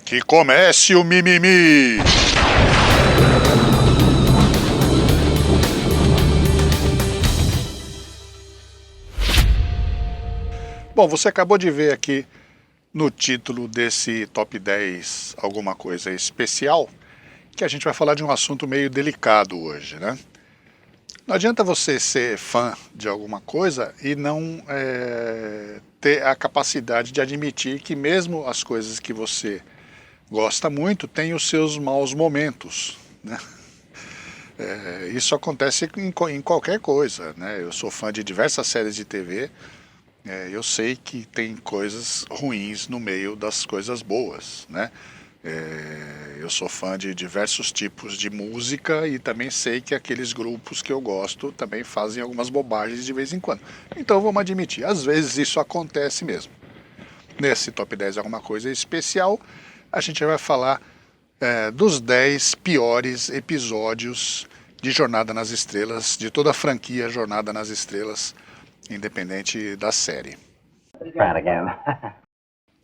Que comece o mimimi! Bom, você acabou de ver aqui no título desse Top 10 alguma coisa especial, que a gente vai falar de um assunto meio delicado hoje, né? Não adianta você ser fã de alguma coisa e não ter a capacidade de admitir que mesmo as coisas que você gosta muito têm os seus maus momentos, né? Isso acontece em qualquer coisa, né? Eu sou fã de diversas séries de TV, eu sei que tem coisas ruins no meio das coisas boas, né? Eu sou fã de diversos tipos de música e também sei que aqueles grupos que eu gosto também fazem algumas bobagens de vez em quando. Então vamos admitir, às vezes isso acontece mesmo. Nesse Top 10 alguma coisa especial, a gente vai falar dos 10 piores episódios de Jornada nas Estrelas, de toda a franquia Jornada nas Estrelas, independente da série.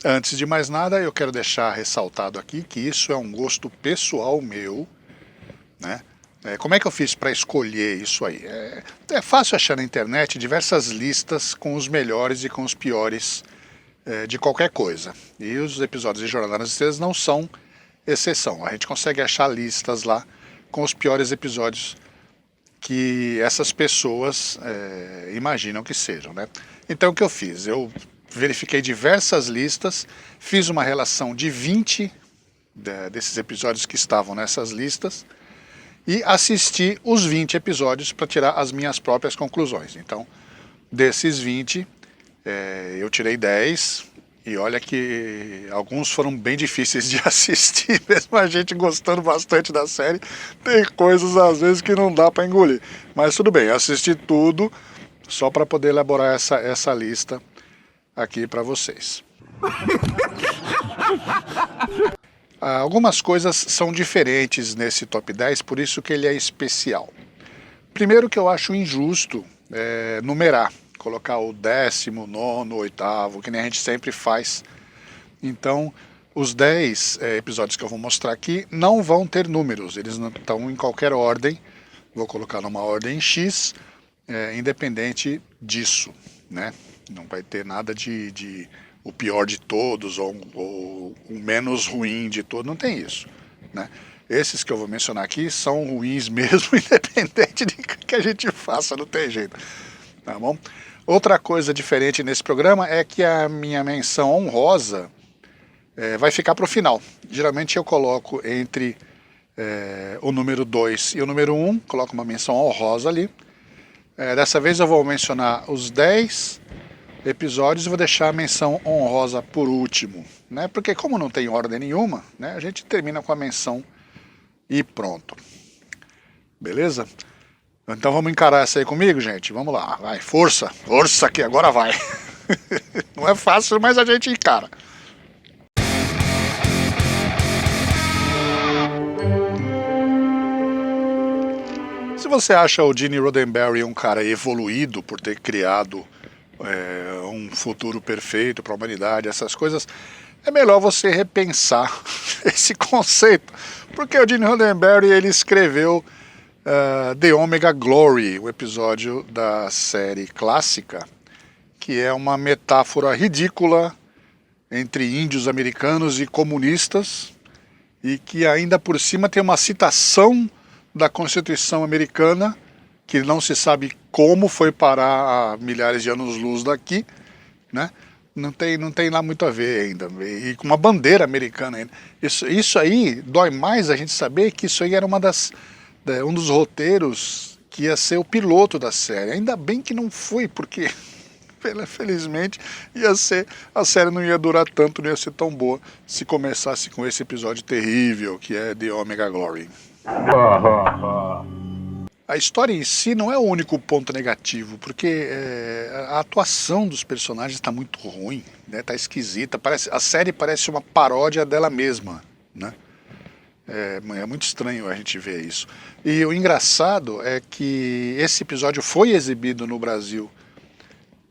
Antes de mais nada, eu quero deixar ressaltado aqui que isso é um gosto pessoal meu, né? Como é que eu fiz para escolher isso aí? É fácil achar na internet diversas listas com os melhores e com os piores de qualquer coisa. E os episódios de Jornada nas Estrelas não são exceção. A gente consegue achar listas lá com os piores episódios que essas pessoas imaginam que sejam, né? Então o que eu fiz? Eu verifiquei diversas listas, fiz uma relação de 20 desses episódios que estavam nessas listas e assisti os 20 episódios para tirar as minhas próprias conclusões. Então, desses 20, eu tirei 10 e olha que alguns foram bem difíceis de assistir, mesmo a gente gostando bastante da série, tem coisas às vezes que não dá para engolir. Mas tudo bem, assisti tudo só para poder elaborar essa lista aqui para vocês. Algumas coisas são diferentes nesse top 10, por isso que ele é especial. Primeiro que eu acho injusto numerar, colocar o 10º, 9º, 8º, que nem a gente sempre faz. Então, os 10 episódios que eu vou mostrar aqui não vão ter números, eles não estão em qualquer ordem. Vou colocar numa ordem X, independente disso, né? Não vai ter nada de o pior de todos ou o menos ruim de todos, não tem isso, né? Esses que eu vou mencionar aqui são ruins mesmo, independente de que a gente faça, não tem jeito, tá bom? Outra coisa diferente nesse programa é que a minha menção honrosa vai ficar para o final. Geralmente eu coloco entre o número 2 e o número 1, coloco uma menção honrosa ali. Dessa vez eu vou mencionar os 10 episódios e vou deixar a menção honrosa por último, né? Porque como não tem ordem nenhuma, né, a gente termina com a menção e pronto. Beleza? Então vamos encarar essa aí comigo, gente? Vamos lá, vai, força, força que agora vai. Não é fácil, mas a gente encara. Se você acha o Gene Roddenberry um cara evoluído por ter criado um futuro perfeito para a humanidade, essas coisas, é melhor você repensar esse conceito, porque o Gene Roddenberry ele escreveu The Omega Glory, o episódio da série clássica, que é uma metáfora ridícula entre índios americanos e comunistas, e que ainda por cima tem uma citação da Constituição americana, que não se sabe como foi parar a milhares de anos-luz daqui, né? Não tem lá muito a ver ainda, e com uma bandeira americana ainda. Isso aí dói mais a gente saber que isso aí era um dos roteiros que ia ser o piloto da série. Ainda bem que não foi, porque felizmente a série não ia durar tanto, não ia ser tão boa se começasse com esse episódio terrível que é The Omega Glory. A história em si não é o único ponto negativo, porque a atuação dos personagens está muito ruim, né? Tá esquisita, a série parece uma paródia dela mesma, né? É muito estranho a gente ver isso. E o engraçado é que esse episódio foi exibido no Brasil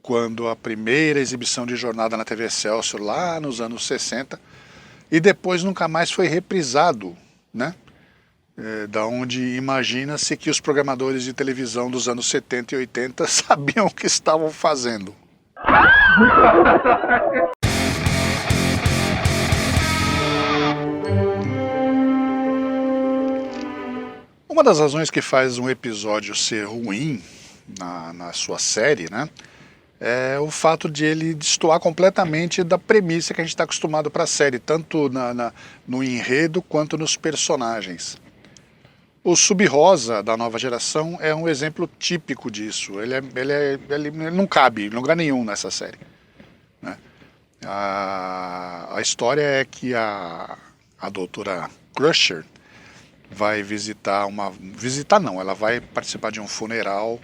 quando a primeira exibição de Jornada na TV Excelsior, lá nos anos 60, e depois nunca mais foi reprisado, né? Da onde imagina-se que os programadores de televisão dos anos 70 e 80 sabiam o que estavam fazendo. Uma das razões que faz um episódio ser ruim na sua série, né, é o fato de ele destoar completamente da premissa que a gente está acostumado para a série, tanto no enredo quanto nos personagens. O Sub-Rosa da nova geração é um exemplo típico disso. Ele não cabe em lugar nenhum nessa série, né? A história é que a doutora Crusher vai ela vai participar de um funeral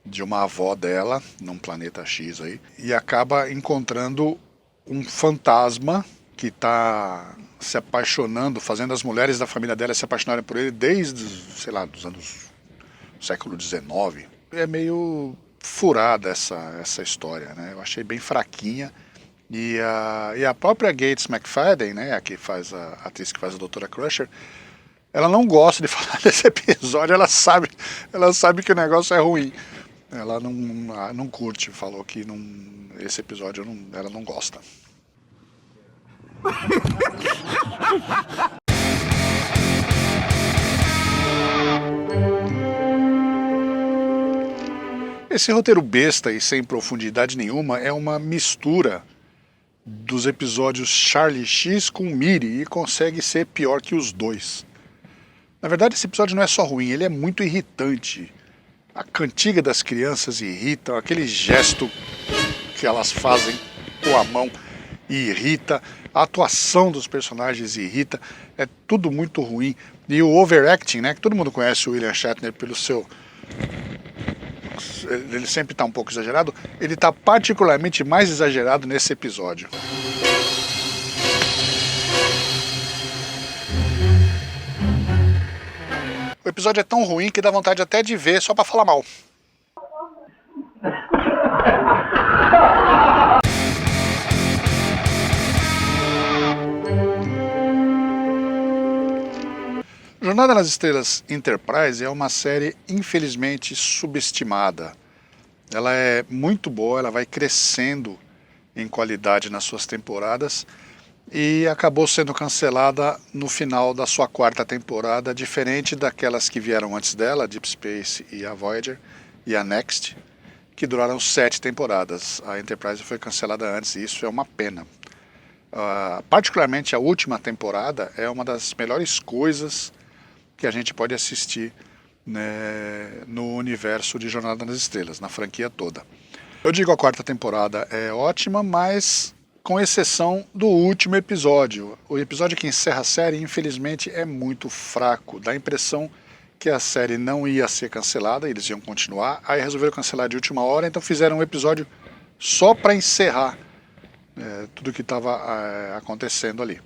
de uma avó dela, num planeta X aí, e acaba encontrando um fantasma que está se apaixonando, fazendo as mulheres da família dela se apaixonarem por ele desde, sei lá, dos anos do século XIX. É meio furada essa história, né? Eu achei bem fraquinha. E a própria Gates McFadden, né, a atriz que faz a Doutora Crusher, ela não gosta de falar desse episódio, ela sabe que o negócio é ruim. Ela não curte, falou que esse episódio ela não gosta. Esse roteiro besta e sem profundidade nenhuma é uma mistura dos episódios Charlie X com Miri e consegue ser pior que os dois. Na verdade, esse episódio não é só ruim, ele é muito irritante. A cantiga das crianças irrita, aquele gesto que elas fazem com a mão irrita, a atuação dos personagens irrita, é tudo muito ruim. E o overacting, né, que todo mundo conhece o William Shatner pelo seu... Ele sempre está um pouco exagerado, ele está particularmente mais exagerado nesse episódio. O episódio é tão ruim que dá vontade até de ver só pra falar mal. Jornada nas Estrelas Enterprise é uma série infelizmente subestimada. Ela é muito boa, ela vai crescendo em qualidade nas suas temporadas e acabou sendo cancelada no final da sua quarta temporada, diferente daquelas que vieram antes dela, Deep Space e a Voyager e a Next, que duraram 7 temporadas. A Enterprise foi cancelada antes e isso é uma pena. Particularmente a última temporada é uma das melhores coisas que a gente pode assistir, né, no universo de Jornada nas Estrelas, na franquia toda. Eu digo a quarta temporada é ótima, mas com exceção do último episódio. O episódio que encerra a série, infelizmente, é muito fraco. Dá a impressão que a série não ia ser cancelada, eles iam continuar, aí resolveram cancelar de última hora, então fizeram um episódio só para encerrar tudo que estava acontecendo ali.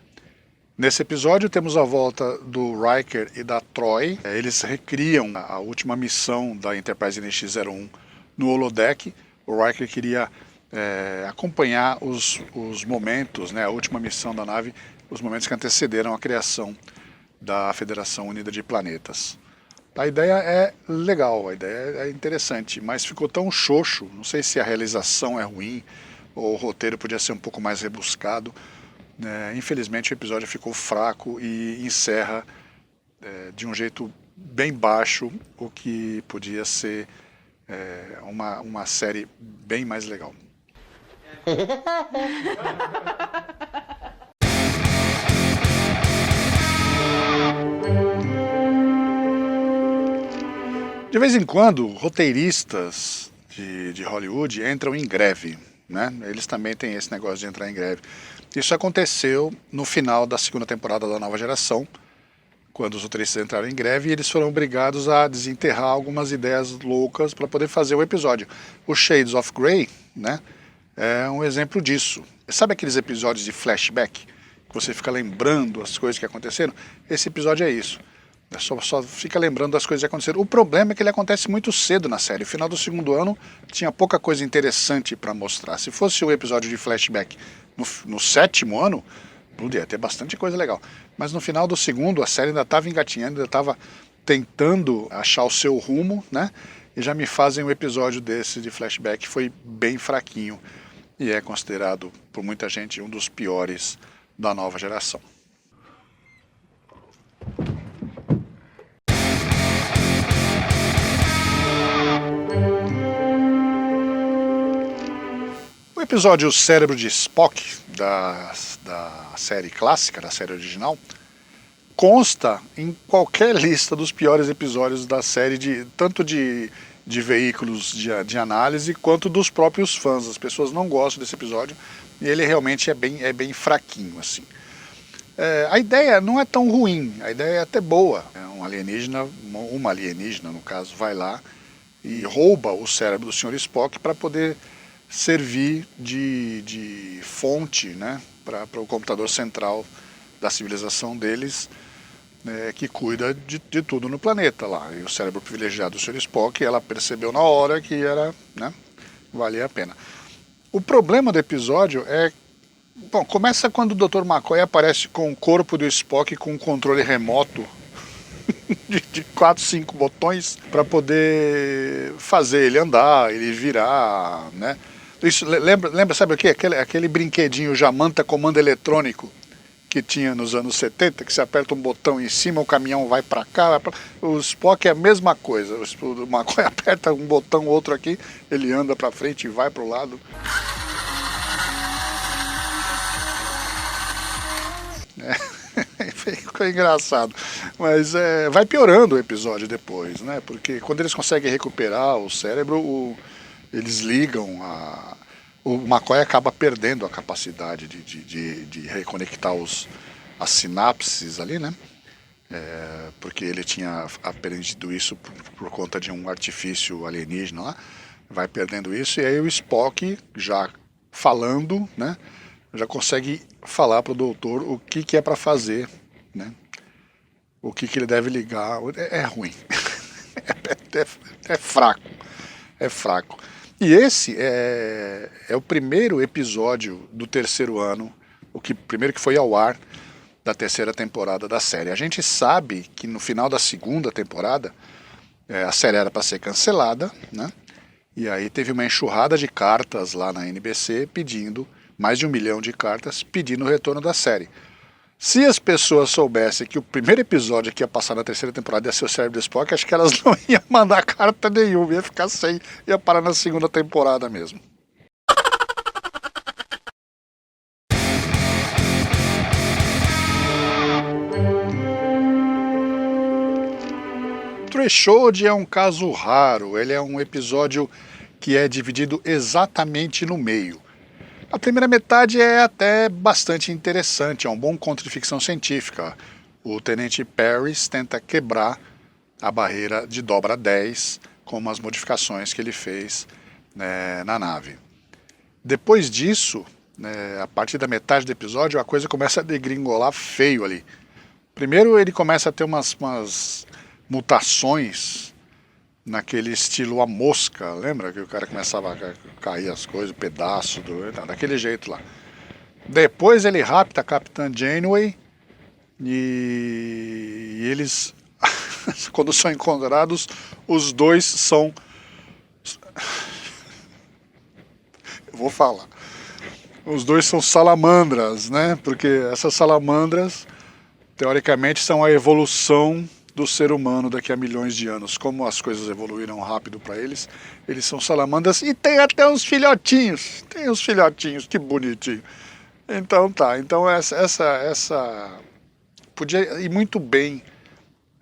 Nesse episódio temos a volta do Riker e da Troi. Eles recriam a última missão da Enterprise NX-01 no holodeck. O Riker queria acompanhar os momentos, né, a última missão da nave, os momentos que antecederam a criação da Federação Unida de Planetas. A ideia é legal, a ideia é interessante, mas ficou tão xoxo, não sei se a realização é ruim ou o roteiro podia ser um pouco mais rebuscado. Infelizmente o episódio ficou fraco e encerra de um jeito bem baixo, o que podia ser uma série bem mais legal. De vez em quando, roteiristas de Hollywood entram em greve, né? Eles também têm esse negócio de entrar em greve. Isso aconteceu no final da segunda temporada da Nova Geração, quando os roteiristas entraram em greve e eles foram obrigados a desenterrar algumas ideias loucas para poder fazer o episódio. O Shades of Grey, né, é um exemplo disso. Sabe aqueles episódios de flashback, que você fica lembrando as coisas que aconteceram? Esse episódio é isso. Só fica lembrando das coisas que aconteceram. O problema é que ele acontece muito cedo na série. No final do segundo ano tinha pouca coisa interessante para mostrar. Se fosse um episódio de flashback no 7º ano, Podia ter bastante coisa legal. Mas no final do segundo, a série ainda estava engatinhando, ainda estava tentando achar o seu rumo, né? E já me fazem um episódio desse de flashback que foi bem fraquinho e é considerado por muita gente um dos piores da nova geração. O episódio Cérebro de Spock, da série clássica, da série original, consta em qualquer lista dos piores episódios da série, tanto de veículos de análise, quanto dos próprios fãs. As pessoas não gostam desse episódio, e ele realmente é bem fraquinho, assim. A ideia não é tão ruim, a ideia é até boa. Uma alienígena, no caso, vai lá e rouba o cérebro do Sr. Spock para poder servir de fonte, né, para o computador central da civilização deles, que cuida de tudo no planeta lá. E o cérebro privilegiado do Sr. Spock, ela percebeu na hora que era, né, valia a pena. O problema do episódio bom, começa quando o Dr. McCoy aparece com o corpo do Spock com um controle remoto de 4, 5 botões para poder fazer ele andar, ele virar, né? Isso lembra, sabe o que? Aquele brinquedinho Jamanta comando eletrônico que tinha nos anos 70, que você aperta um botão em cima, o caminhão vai para cá, O Spock é a mesma coisa. O McCoy aperta um botão, outro aqui, ele anda para frente e vai para o lado. Ficou engraçado, mas vai piorando o episódio depois, né? Porque quando eles conseguem recuperar o cérebro, eles ligam o McCoy acaba perdendo a capacidade de reconectar as sinapses ali, né? Porque ele tinha aprendido isso por conta de um artifício alienígena lá, vai perdendo isso, e aí o Spock, já falando, né, já consegue falar para o doutor o que é para fazer, né? O que ele deve ligar. É ruim. É fraco. É fraco. E esse é o primeiro episódio do terceiro ano, primeiro que foi ao ar da terceira temporada da série. A gente sabe que no final da segunda temporada a série era para ser cancelada, né? E aí teve uma enxurrada de cartas lá na NBC pedindo, mais de 1 milhão de cartas, pedindo o retorno da série. Se as pessoas soubessem que o primeiro episódio que ia passar na terceira temporada ia ser o Cérebro do Spock, acho que elas não iam mandar carta nenhuma, ia ficar sem, ia parar na segunda temporada mesmo. Threshold é um caso raro, ele é um episódio que é dividido exatamente no meio. A primeira metade é até bastante interessante, é um bom conto de ficção científica. O Tenente Paris tenta quebrar a barreira de dobra 10 com umas modificações que ele fez, né, na nave. Depois disso, a partir da metade do episódio, a coisa começa a degringolar feio ali. Primeiro ele começa a ter umas mutações naquele estilo A Mosca, lembra que o cara começava a cair as coisas, pedaço, daquele jeito lá. Depois ele rapta a Capitã Janeway e eles, quando são encontrados, os dois são... Eu vou falar. Os dois são salamandras, né? Porque essas salamandras, teoricamente, são a evolução do ser humano daqui a milhões de anos. Como as coisas evoluíram rápido para eles são salamandras e tem até uns filhotinhos. Tem uns filhotinhos, que bonitinho. Então tá, então essa podia ir muito bem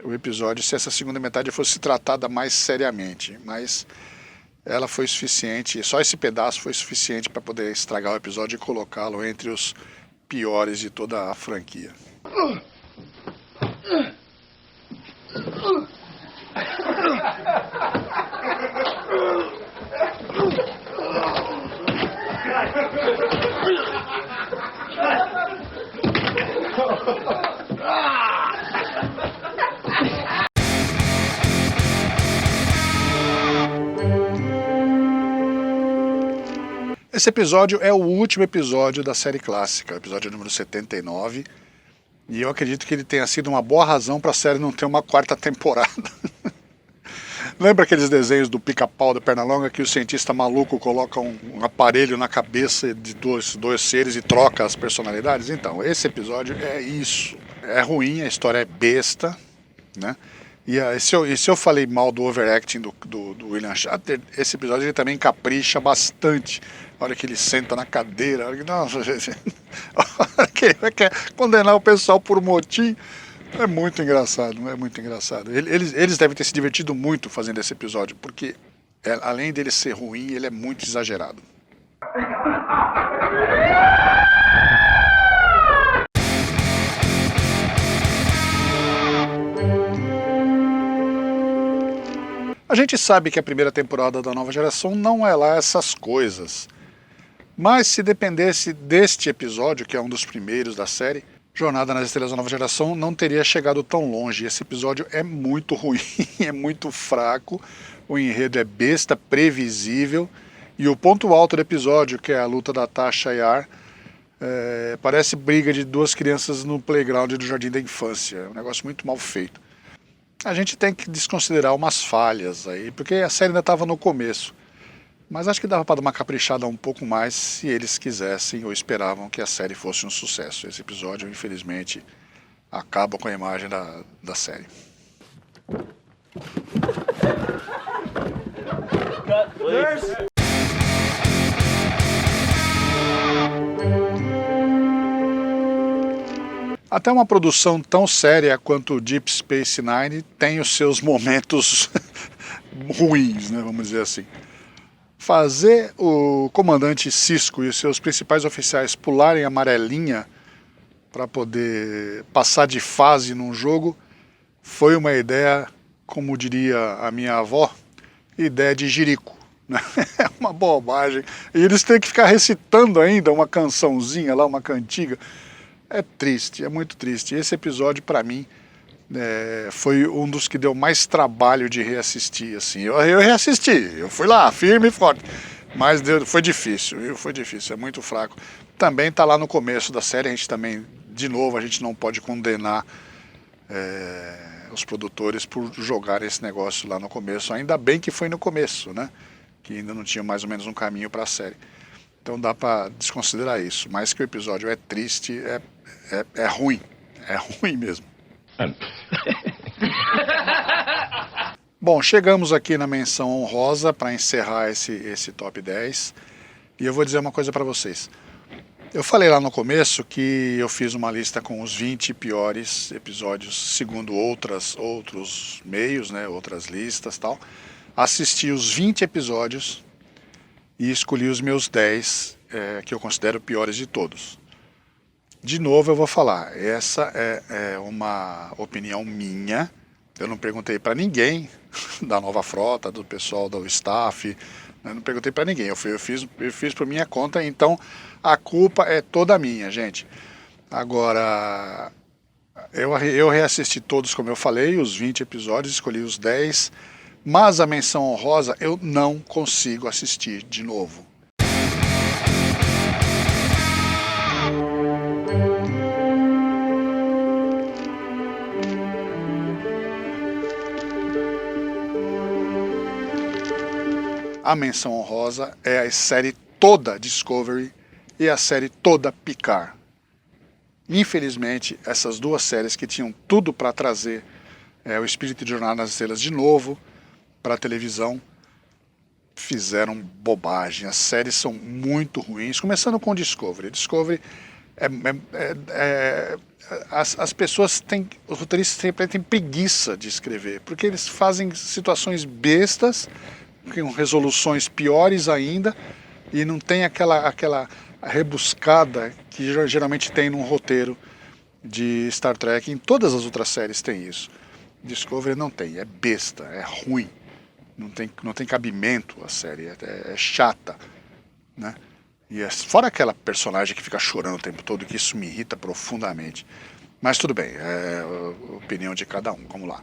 o episódio se essa segunda metade fosse tratada mais seriamente, mas ela foi suficiente, só esse pedaço foi suficiente para poder estragar o episódio e colocá-lo entre os piores de toda a franquia. Esse episódio é o último episódio da série clássica, episódio número 79, e eu acredito que ele tenha sido uma boa razão para a série não ter uma quarta temporada. Lembra aqueles desenhos do Pica-Pau da Pernalonga que o cientista maluco coloca um aparelho na cabeça de dois seres e troca as personalidades? Então, esse episódio é isso. É ruim, a história é besta, né? E se eu falei mal do overacting do William Shatner, esse episódio ele também capricha bastante. A hora que ele senta na cadeira, a hora que, nossa, gente, a hora que ele quer condenar o pessoal por motim. É muito engraçado, é muito engraçado. Eles devem ter se divertido muito fazendo esse episódio, porque além dele ser ruim, ele é muito exagerado. A gente sabe que a primeira temporada da Nova Geração não é lá essas coisas. Mas se dependesse deste episódio, que é um dos primeiros da série, Jornada nas Estrelas da Nova Geração não teria chegado tão longe. Esse episódio é muito ruim, é muito fraco, o enredo é besta, previsível, e o ponto alto do episódio, que é a luta da Tasha Yar, parece briga de duas crianças no playground do Jardim da Infância. É um negócio muito mal feito. A gente tem que desconsiderar umas falhas aí, porque a série ainda estava no começo. Mas acho que dava para dar uma caprichada um pouco mais se eles quisessem ou esperavam que a série fosse um sucesso. Esse episódio, infelizmente, acaba com a imagem da série. Até uma produção tão séria quanto Deep Space Nine tem os seus momentos ruins, né, vamos dizer assim. Fazer o comandante Sisko e os seus principais oficiais pularem a amarelinha para poder passar de fase num jogo foi uma ideia, como diria a minha avó, ideia de jirico. Né? É uma bobagem. E eles têm que ficar recitando ainda uma cançãozinha lá, uma cantiga. É triste, é muito triste. Esse episódio, para mim, foi um dos que deu mais trabalho de reassistir. Assim. Eu reassisti, eu fui lá, firme e forte. Mas foi difícil, viu? Foi difícil, é muito fraco. Também está lá no começo da série, a gente também, de novo, a gente não pode condenar os produtores por jogar esse negócio lá no começo. Ainda bem que foi no começo, né? Que ainda não tinha mais ou menos um caminho para a série. Então dá para desconsiderar isso. Mas que o episódio é triste, é ruim. É ruim mesmo. Bom, chegamos aqui na menção honrosa para encerrar esse top 10. E eu vou dizer uma coisa para vocês. Eu falei lá no começo que eu fiz uma lista com os 20 piores episódios, segundo outros meios, né, outras listas e tal. Assisti os 20 episódios e escolhi os meus 10, que eu considero piores de todos. De novo eu vou falar, essa é uma opinião minha, eu não perguntei para ninguém da Nova Frota, do pessoal do staff, eu não perguntei para ninguém, eu fiz por minha conta, então a culpa é toda minha, gente. Agora, eu reassisti todos, como eu falei, os 20 episódios, escolhi os 10, mas a menção honrosa eu não consigo assistir de novo. A menção honrosa é a série toda Discovery e a série toda Picard. Infelizmente, essas duas séries que tinham tudo para trazer o espírito de Jornada nas Estrelas de novo para a televisão, fizeram bobagem. As séries são muito ruins, começando com Discovery. Discovery as pessoas têm, os roteiristas têm preguiça de escrever, porque eles fazem situações bestas, com resoluções piores ainda, e não tem aquela rebuscada que geralmente tem num roteiro de Star Trek. Em todas as outras séries tem isso. Discovery não tem, é besta, é ruim, não tem cabimento a série, é chata, né? E fora aquela personagem que fica chorando o tempo todo, que isso me irrita profundamente. Mas tudo bem, é a opinião de cada um, vamos lá.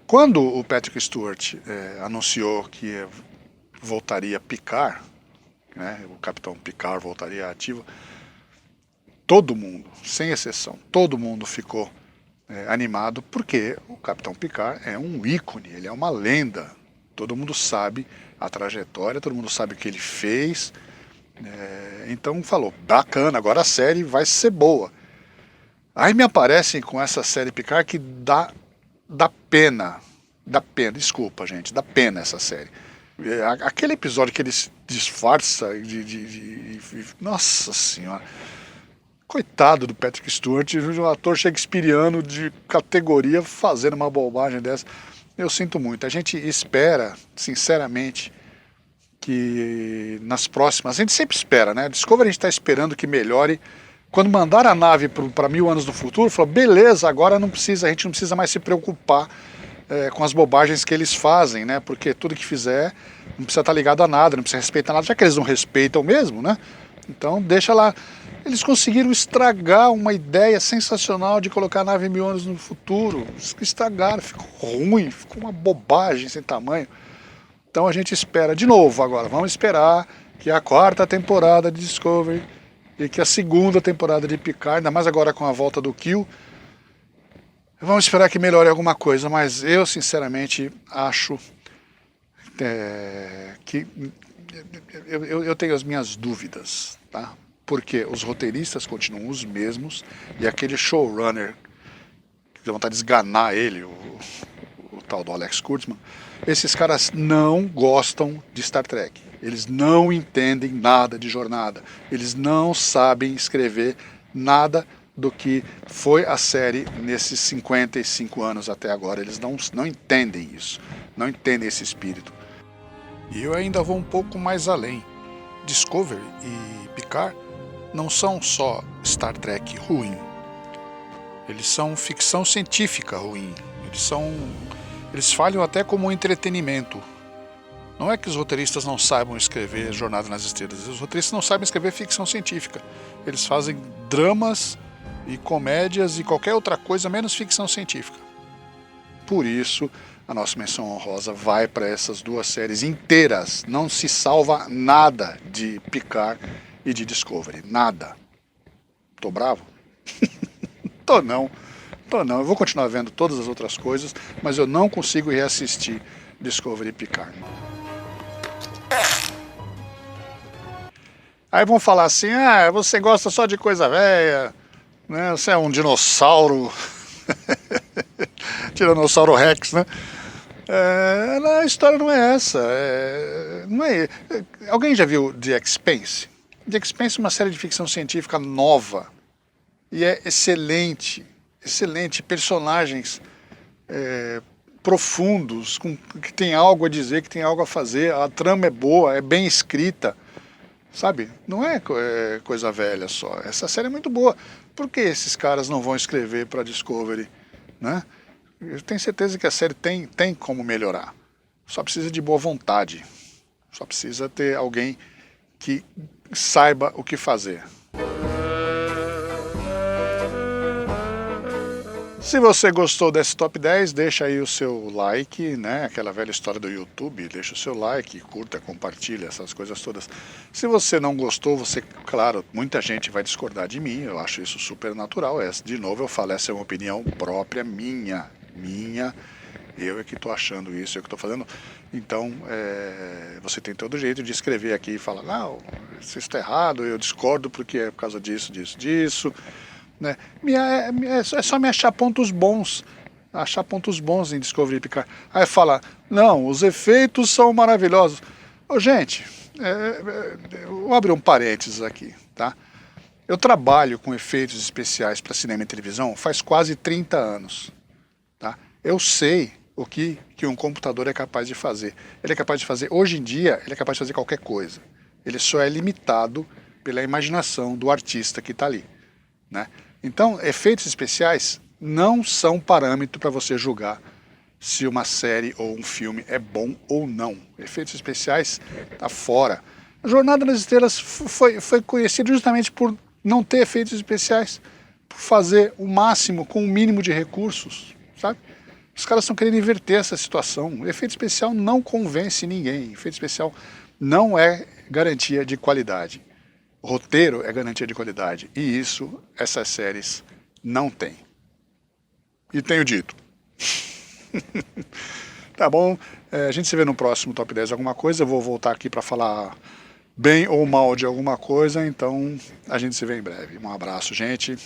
Quando o Patrick Stewart anunciou que voltaria a Picard, né, o Capitão Picard voltaria ativo, todo mundo, sem exceção, todo mundo ficou animado, porque o Capitão Picard é um ícone, ele é uma lenda. Todo mundo sabe a trajetória, todo mundo sabe o que ele fez. Então falou, bacana, agora a série vai ser boa. Aí me aparecem com essa série Picard que dá pena. Dá pena, desculpa, gente, dá pena essa série. Aquele episódio que ele se disfarça nossa senhora. Coitado do Patrick Stewart, um ator shakespeariano de categoria fazendo uma bobagem dessa. Eu sinto muito. A gente espera, sinceramente, que nas próximas... A gente sempre espera, né? Discovery a gente está esperando que melhore. Quando mandar a nave para 1000 anos no futuro, falou, beleza, agora não precisa, a gente não precisa mais se preocupar com as bobagens que eles fazem, né? Porque tudo que fizer não precisa estar ligado a nada, não precisa respeitar nada, já que eles não respeitam mesmo, né? Então deixa lá. Eles conseguiram estragar uma ideia sensacional de colocar a nave 1000 anos no futuro. Estragaram, ficou ruim, ficou uma bobagem sem tamanho. Então a gente espera de novo agora. Vamos esperar que a 4ª temporada de Discovery e que a 2ª temporada de Picard, ainda mais agora com a volta do Q, vamos esperar que melhore alguma coisa. Mas eu sinceramente acho que eu tenho as minhas dúvidas, tá? Porque os roteiristas continuam os mesmos e aquele showrunner, que dá vontade de esganar ele, o tal do Alex Kurtzman, esses caras não gostam de Star Trek. Eles não entendem nada de jornada. Eles não sabem escrever nada do que foi a série nesses 55 anos até agora. Eles não entendem isso, não entendem esse espírito. E eu ainda vou um pouco mais além. Discovery e Picard não são só Star Trek ruim, eles são ficção científica ruim, eles falham até como entretenimento. Não é que os roteiristas não saibam escrever Jornada nas Estrelas, os roteiristas não sabem escrever ficção científica, eles fazem dramas e comédias e qualquer outra coisa menos ficção científica. Por isso a nossa menção honrosa vai para essas duas séries inteiras, não se salva nada de Picard e de Discovery, nada. Tô bravo? Tô não. Eu vou continuar vendo todas as outras coisas, mas eu não consigo reassistir Discovery e Picard. Aí vão falar assim, você gosta só de coisa velha, né? Você é um dinossauro, Tiranossauro Rex, né? A história não é essa. Alguém já viu The Expanse? The Expanse é uma série de ficção científica nova e é excelente, personagens profundos, que tem algo a dizer, que tem algo a fazer, a trama é boa, é bem escrita, sabe? Não é coisa velha só, essa série é muito boa. Por que esses caras não vão escrever para Discovery, né? Eu tenho certeza que a série tem como melhorar, só precisa de boa vontade, só precisa ter alguém que saiba o que fazer. Se você gostou desse top 10, deixa aí o seu like, né? Aquela velha história do YouTube, deixa o seu like, curta, compartilha, essas coisas todas. Se você não gostou, claro, muita gente vai discordar de mim, eu acho isso super natural. De novo eu falo, essa é uma opinião própria minha, eu é que estou achando isso, eu que estou fazendo. Então, você tem todo jeito de escrever aqui e falar, não, isso está errado, eu discordo porque é por causa disso. Né? É só me achar pontos bons em Discovery Picard. Aí fala, não, os efeitos são maravilhosos. Gente, eu vou abrir um parênteses aqui, tá? Eu trabalho com efeitos especiais para cinema e televisão faz quase 30 anos, tá? Eu sei o que um computador é capaz de fazer. Ele é capaz de fazer, hoje em dia, ele é capaz de fazer qualquer coisa. Ele só é limitado pela imaginação do artista que está ali, né? Então, efeitos especiais não são parâmetro para você julgar se uma série ou um filme é bom ou não. Efeitos especiais tá fora. A Jornada nas Estrelas foi conhecido justamente por não ter efeitos especiais, por fazer o máximo com o mínimo de recursos, sabe? Os caras estão querendo inverter essa situação. O efeito especial não convence ninguém. O efeito especial não é garantia de qualidade. Roteiro é garantia de qualidade. E isso, essas séries não têm. E tenho dito. Tá bom, a gente se vê no próximo Top 10 alguma coisa. Eu vou voltar aqui para falar bem ou mal de alguma coisa. Então a gente se vê em breve. Um abraço, gente.